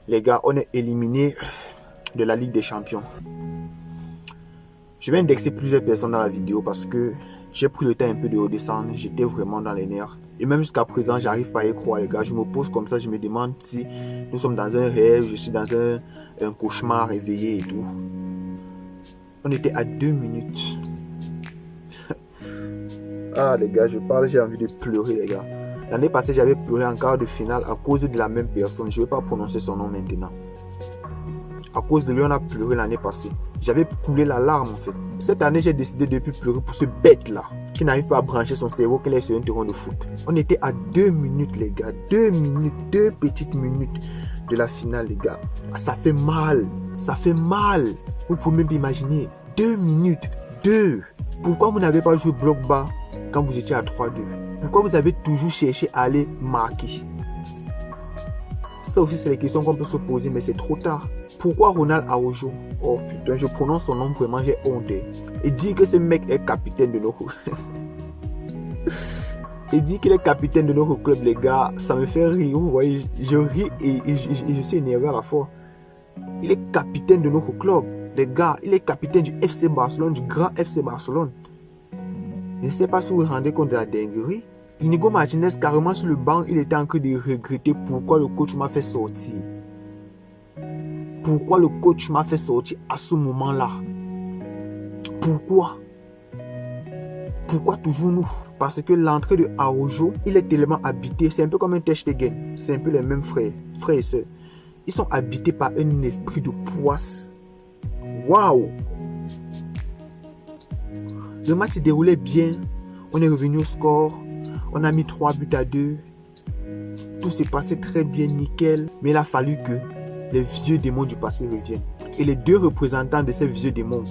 Les gars, on est éliminé de la Ligue des Champions. Je vais indexer plusieurs personnes dans la vidéo parce que j'ai pris le temps un peu de redescendre. J'étais vraiment dans les nerfs. Et même jusqu'à présent, j'arrive pas à y croire, les gars. Je me pose comme ça, je me demande si nous sommes dans un rêve, je suis dans un cauchemar réveillé et tout. On était à 2 minutes. Ah les gars, je parle, j'ai envie de pleurer les gars. L'année passée, j'avais pleuré en quart de finale à cause de la même personne. Je ne vais pas prononcer son nom maintenant. À cause de lui, on a pleuré l'année passée. J'avais coulé la larme en fait. Cette année, j'ai décidé de ne plus pleurer pour ce bête-là qui n'arrive pas à brancher son cerveau qu'il est sur un terrain de foot. On était à 2 minutes les gars. 2 minutes, 2 petites minutes de la finale les gars. Ça fait mal. Ça fait mal. Vous pouvez même imaginer. 2 minutes. 2. Pourquoi vous n'avez pas joué bloc bas quand vous étiez à 3-2? Pourquoi vous avez toujours cherché à aller marquer? Ça aussi, c'est les questions qu'on peut se poser, mais c'est trop tard. Pourquoi Ronald Araujo? Oh putain, je prononce son nom vraiment, j'ai honte. Et dire que ce mec est capitaine de notre... Et dire qu'il est capitaine de notre club, les gars, ça me fait rire. Vous voyez, je ris et je suis énervé à la fois. Il est capitaine de notre club. Les gars, il est capitaine du FC Barcelone, du grand FC Barcelone. Je ne sais pas si vous vous rendez compte de la dinguerie. Inigo Martinez, carrément sur le banc, il était en train de regretter pourquoi le coach m'a fait sortir. Pourquoi le coach m'a fait sortir à ce moment-là? Pourquoi? Pourquoi toujours nous? Parce que l'entrée de Araujo, il est tellement habité. C'est un peu comme un Ter Stegen. C'est un peu les mêmes frères et sœurs. Ils sont habités par un esprit de poisse. Waouh! Le match s'est déroulé bien. On est revenu au score. On a mis 3-2. Tout s'est passé très bien, nickel. Mais il a fallu que les vieux démons du passé reviennent. Et les deux représentants de ces vieux démons,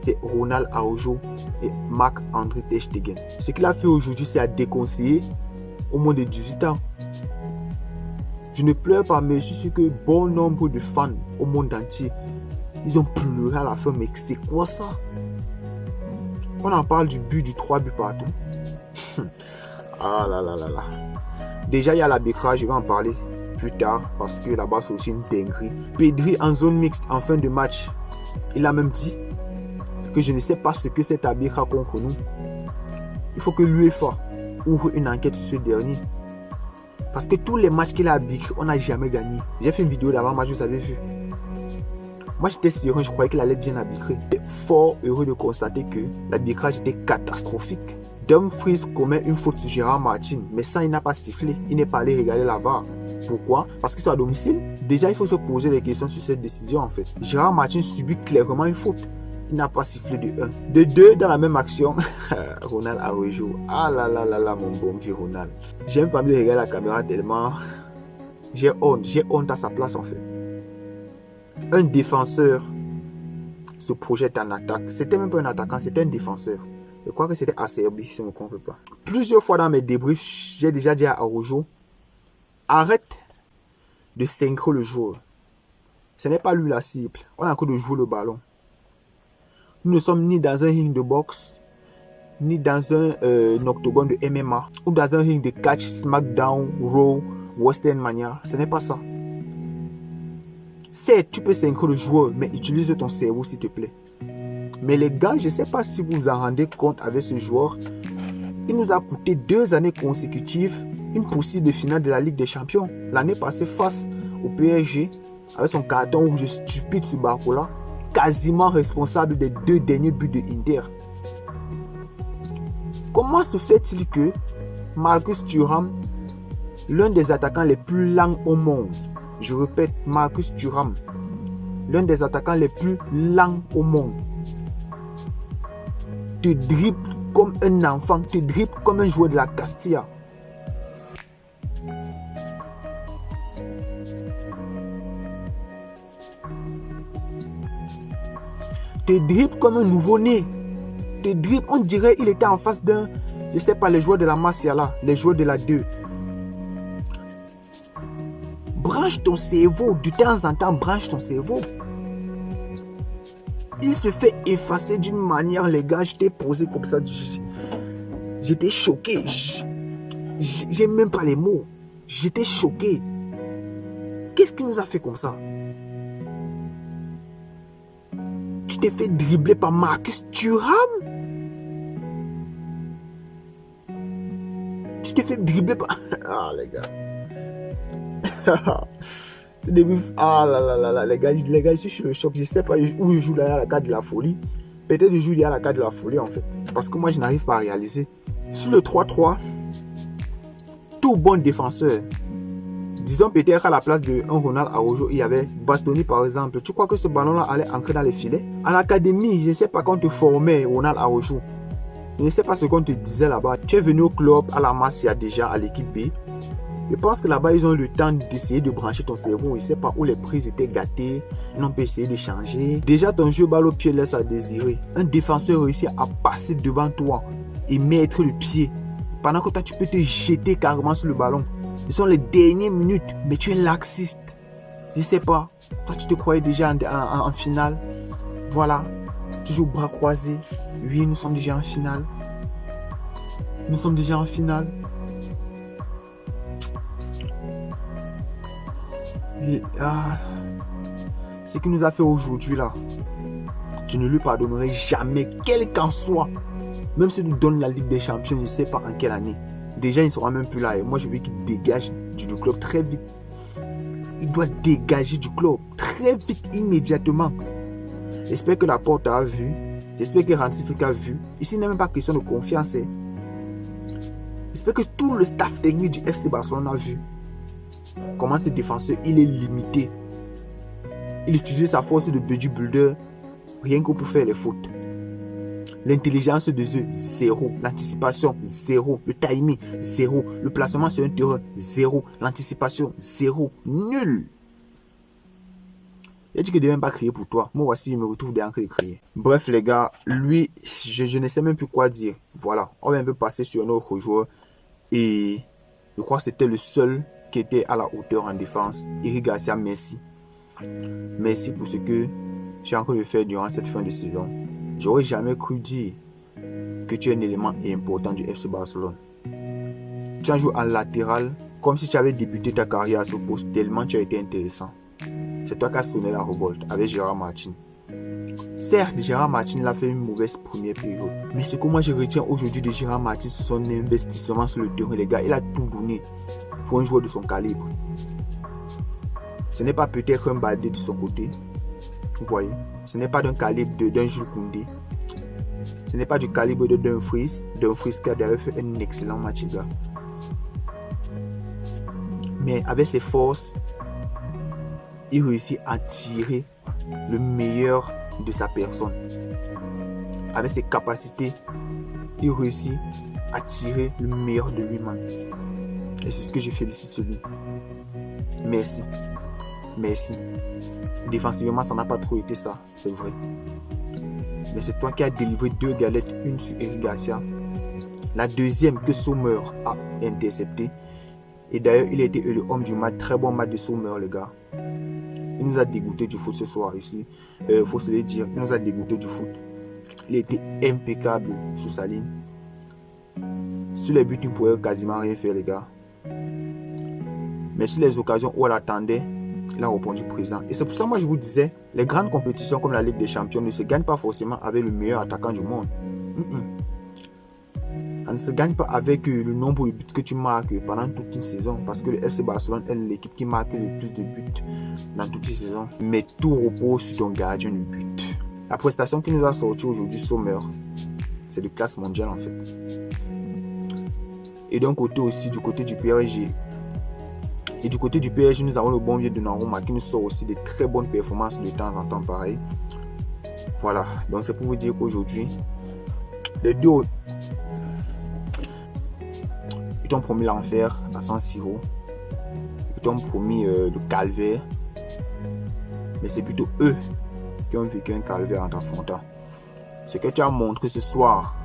c'est Ronald Araujo et Marc-André Ter Stegen. Ce qu'il a fait aujourd'hui, c'est à déconseiller au moins de 18 ans. Je ne pleure pas, mais je suis sûr que bon nombre de fans au monde entier, ils ont pleuré à la fin. Mais c'est quoi ça? On en parle du but, du 3 buts partout. Ah là là là là. Déjà, il y a l'arbitrage, je vais en parler plus tard parce que là-bas, c'est aussi une dinguerie. Pedri en zone mixte en fin de match, il a même dit que je ne sais pas ce que cet arbitre a contre nous. Il faut que l'UEFA ouvre une enquête sur ce dernier. Parce que tous les matchs qu'il a arbitré, on n'a jamais gagné. J'ai fait une vidéo d'avant-match, vous avez vu. Moi, j'étais serein, je croyais qu'il allait bien arbitrer. J'étais fort heureux de constater que l'arbitrage était catastrophique. Dumfries commet une faute sur Gérard Martin, mais ça, il n'a pas sifflé. Il n'est pas allé regarder la VAR. Pourquoi? Parce qu'ils sont à domicile. Déjà, il faut se poser des questions sur cette décision, en fait. Gérard Martin subit clairement une faute. Il n'a pas sifflé de 1. De 2, dans la même action, Ronald Araujo. Ah là là là là, mon bon vieux Ronald. J'aime pas mieux regarder la caméra tellement... J'ai honte à sa place, en fait. Un défenseur se projette en attaque. C'était même pas un attaquant, c'était un défenseur. Je crois que c'était Acerbi, si je ne me trompe pas. Plusieurs fois dans mes débriefs, j'ai déjà dit à Araujo, arrête de synchro le joueur. Ce n'est pas lui la cible. On a encore de jouer le ballon. Nous ne sommes ni dans un ring de boxe, ni dans un octogone de MMA, ou dans un ring de catch, SmackDown, Raw, Western Mania. Ce n'est pas ça. Certes, tu peux synchro le joueur, mais utilise ton cerveau s'il te plaît. Mais les gars, je ne sais pas si vous vous en rendez compte avec ce joueur. Il nous a coûté 2 années consécutives une possible finale de la Ligue des Champions. L'année passée face au PSG, avec son carton rouge stupide sur Barcola, quasiment responsable des 2 derniers buts de Inter. Comment se fait-il que Marcus Thuram, l'un des attaquants les plus lents au monde, je répète, Marcus Thuram, l'un des attaquants les plus lents au monde, te dribble comme un enfant, te dribble comme un joueur de la Castilla. Te dribble comme un nouveau-né. Te dribble, on dirait qu'il était en face d'un, je sais pas, les joueurs de la Masia là, les joueurs de la 2. Branche ton cerveau, de temps en temps, branche ton cerveau. Il se fait effacer d'une manière, les gars, j'étais posé comme ça. J'étais choqué. J'ai même pas les mots. J'étais choqué. qu'est-ce qui nous a fait comme ça? Tu t'es fait dribbler par Marcus Thuram? Tu t'es fait dribbler par... Ah, les gars. C'est des... Ah là là, les gars, je suis sur le choc. Je ne sais pas où je joue là à la carte de la folie. Peut-être je joue là à la carte de la folie, en fait. Parce que moi, je n'arrive pas à réaliser. Sur le 3-3, tout bon défenseur, disons peut-être à la place de un Ronald Araujo, il y avait Bastoni par exemple. Tu crois que ce ballon-là allait entrer dans les filets? À l'académie, je ne sais pas quand on te formait Ronald Araujo. Je ne sais pas ce qu'on te disait là-bas. Tu es venu au club à la Masia déjà, à l'équipe B. Je pense que là-bas, ils ont eu le temps d'essayer de brancher ton cerveau. Ils ne savent pas où les prises étaient gâtées. Ils n'ont pas essayé de changer. Déjà, ton jeu balle au pied laisse à désirer. Un défenseur réussit à passer devant toi et mettre le pied. Pendant que toi, tu peux te jeter carrément sur le ballon. Ce sont les dernières minutes, mais tu es laxiste. Je ne sais pas. Toi, tu te croyais déjà en finale. Voilà. Tu joues bras croisés. Oui, nous sommes déjà en finale. Nous sommes déjà en finale. Et, ce qu'il nous a fait aujourd'hui là, je ne lui pardonnerai jamais, quel qu'en soit. Même si nous donne la Ligue des Champions, je ne sais pas en quelle année. Déjà, il ne sera même plus là. Et moi, je veux qu'il dégage du club très vite. Il doit dégager du club très vite, immédiatement. J'espère que la porte a vu. J'espère que Ransific a vu. Ici, il n'est même pas question de confiance. J'espère que tout le staff technique du FC Barcelone a vu comment ce défenseur, il est limité. Il utilisait sa force de bodybuilder rien que pour faire les fautes. L'intelligence de jeu, zéro. L'anticipation, zéro. Le timing, zéro. Le placement sur un terrain, zéro. L'anticipation, zéro. Nul. Il a dit que je ne devais même pas crier pour toi. Moi voici, je me retrouve derrière de crier. Bref les gars, lui, je ne sais même plus quoi dire. Voilà, on va un peu passer sur un autre joueur. Et je crois que c'était le seul qui était à la hauteur en défense. Eric Garcia, merci. Merci pour ce que j'ai encore de faire durant cette fin de saison. J'aurais jamais cru dire que tu es un élément important du FC Barcelone. Tu as joué en latéral comme si tu avais débuté ta carrière à ce poste tellement tu as été intéressant. C'est toi qui as sonné la révolte avec Gérard Martin. Certes, Gérard Martin a fait une mauvaise première période. Mais ce que moi je retiens aujourd'hui de Gérard Martin, c'est son investissement sur le terrain. Les gars, il a tout donné pour un joueur de son calibre. Ce n'est pas peut-être un Baldé de son côté. Vous voyez, ce n'est pas d'un calibre d'un Jules Koundé. Ce n'est pas du calibre de Dumfries qui a fait un excellent match. Gars. Mais avec ses forces, il réussit à tirer le meilleur de sa personne. Avec ses capacités, il réussit à tirer le meilleur de lui-même. Et c'est ce que je félicite sur lui. Merci. Merci. Défensivement, ça n'a pas trop été ça, c'est vrai. Mais c'est toi qui as délivré 2 galettes, une sur Eric Garcia. La deuxième que Sommer a interceptée. Et d'ailleurs, il a été le homme du match. Très bon match de Sommer, les gars. Il nous a dégoûté du foot ce soir ici. Il faut se le dire, il nous a dégoûté du foot. Il était impeccable sur sa ligne. Sur les buts, il ne pouvait quasiment rien faire, les gars. Mais sur les occasions où elle attendait, il a répondu présent. Et c'est pour ça que moi je vous disais, les grandes compétitions comme la Ligue des Champions ne se gagnent pas forcément avec le meilleur attaquant du monde. Ça ne se gagne pas avec le nombre de buts que tu marques pendant toute une saison. Parce que le FC Barcelone est l'équipe qui marque le plus de buts dans toute une saison. Mais tout repose sur ton gardien de but. La prestation qui nous a sorti aujourd'hui, Sommer, c'est de classe mondiale en fait. Et d'un côté aussi, du côté du PSG. Et du côté du PSG, nous avons le bon vieux de Donnarumma qui nous sort aussi de très bonnes performances de temps en temps pareil. Voilà, donc c'est pour vous dire qu'aujourd'hui, les deux ils t'ont promis l'enfer à San Siro. Ils t'ont promis le calvaire. Mais c'est plutôt eux qui ont vécu un calvaire en t'affrontant. Ce que tu as montré ce soir,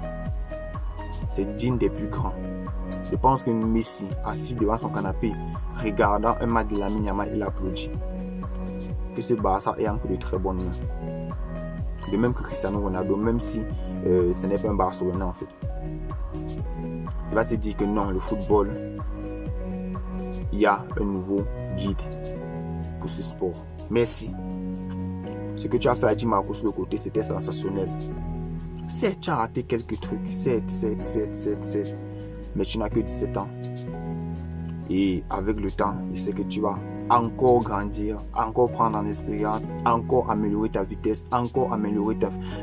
c'est digne des plus grands. Je pense que Messi, assis devant son canapé, regardant un match de Lamine Yamal, il applaudit. Que ce Barça est encore de très bonnes mains. De même que Cristiano Ronaldo, même si ce n'est pas un Barcelonais en fait. Il va se dire que non, le football, il y a un nouveau guide. pour ce sport. Merci. Ce que tu as fait à Di Marco sur le côté, c'était sensationnel. Certes, tu as raté quelques trucs. Certes. Mais tu n'as que 17 ans. Et avec le temps, je sais que tu vas encore grandir, encore prendre en expérience, encore améliorer ta vitesse, encore améliorer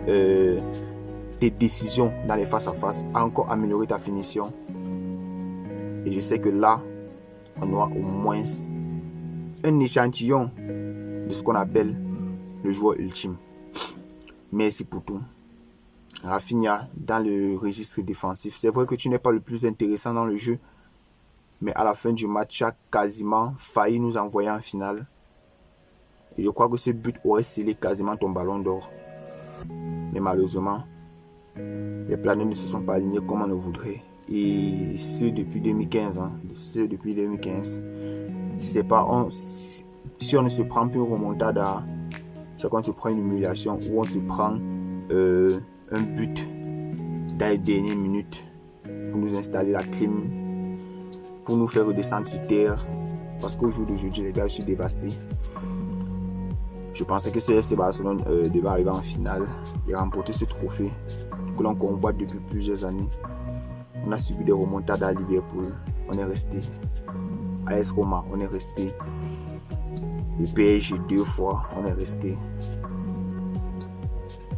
tes décisions dans les face-à-face, encore améliorer ta finition. Et je sais que là, on aura au moins un échantillon de ce qu'on appelle le joueur ultime. Merci pour tout. Rafinha, dans le registre défensif, c'est vrai que tu n'es pas le plus intéressant dans le jeu, mais à la fin du match, tu as quasiment failli nous envoyer en finale. Et je crois que ce but aurait scellé quasiment ton ballon d'or. Mais malheureusement, les planètes ne se sont pas alignées comme on le voudrait. Et ce depuis 2015. Si on ne se prend plus une remontada, c'est quand on se prend une humiliation ou on se prend un but dans les dernières minutes pour nous installer la clim, pour nous faire redescendre sur terre. Parce qu'au jour d'aujourd'hui, les gars, je suis dévasté. Je pensais que ce FC Barcelone devait arriver en finale et remporter ce trophée que l'on convoite depuis plusieurs années. On a subi des remontades à Liverpool, on est resté. À AS Roma, on est resté. Le PSG 2 fois, on est resté.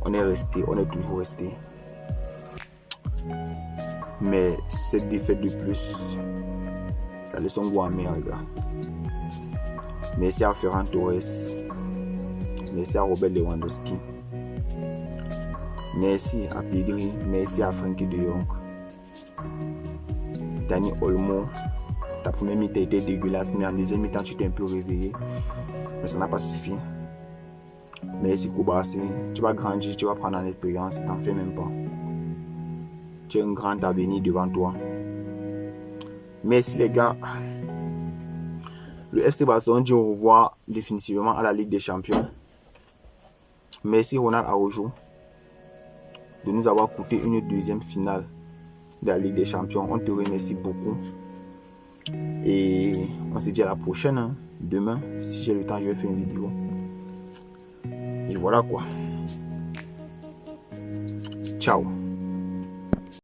On est toujours resté. Mais cette défaite de plus, ça laisse un goût amer, les gars. Merci à Ferran Torres. Merci à Robert Lewandowski. Merci à Pedri. Merci à Frenkie de Jong. Dani Olmo. Ta première mi-temps était dégueulasse, mais en deuxième mi-temps, tu t'es un peu réveillé. Mais ça n'a pas suffi. Merci Koubarsi. Tu vas grandir, tu vas prendre en expérience. T'en fais même pas. Tu as un grand avenir devant toi. Merci les gars. Le FC Barcelone dit au revoir définitivement à la Ligue des Champions. Merci Ronald Araujo de nous avoir coûté une deuxième finale de la Ligue des Champions. On te remercie beaucoup. Et on se dit à la prochaine. Hein. Demain, si j'ai le temps, je vais faire une vidéo. Et voilà quoi. Ciao.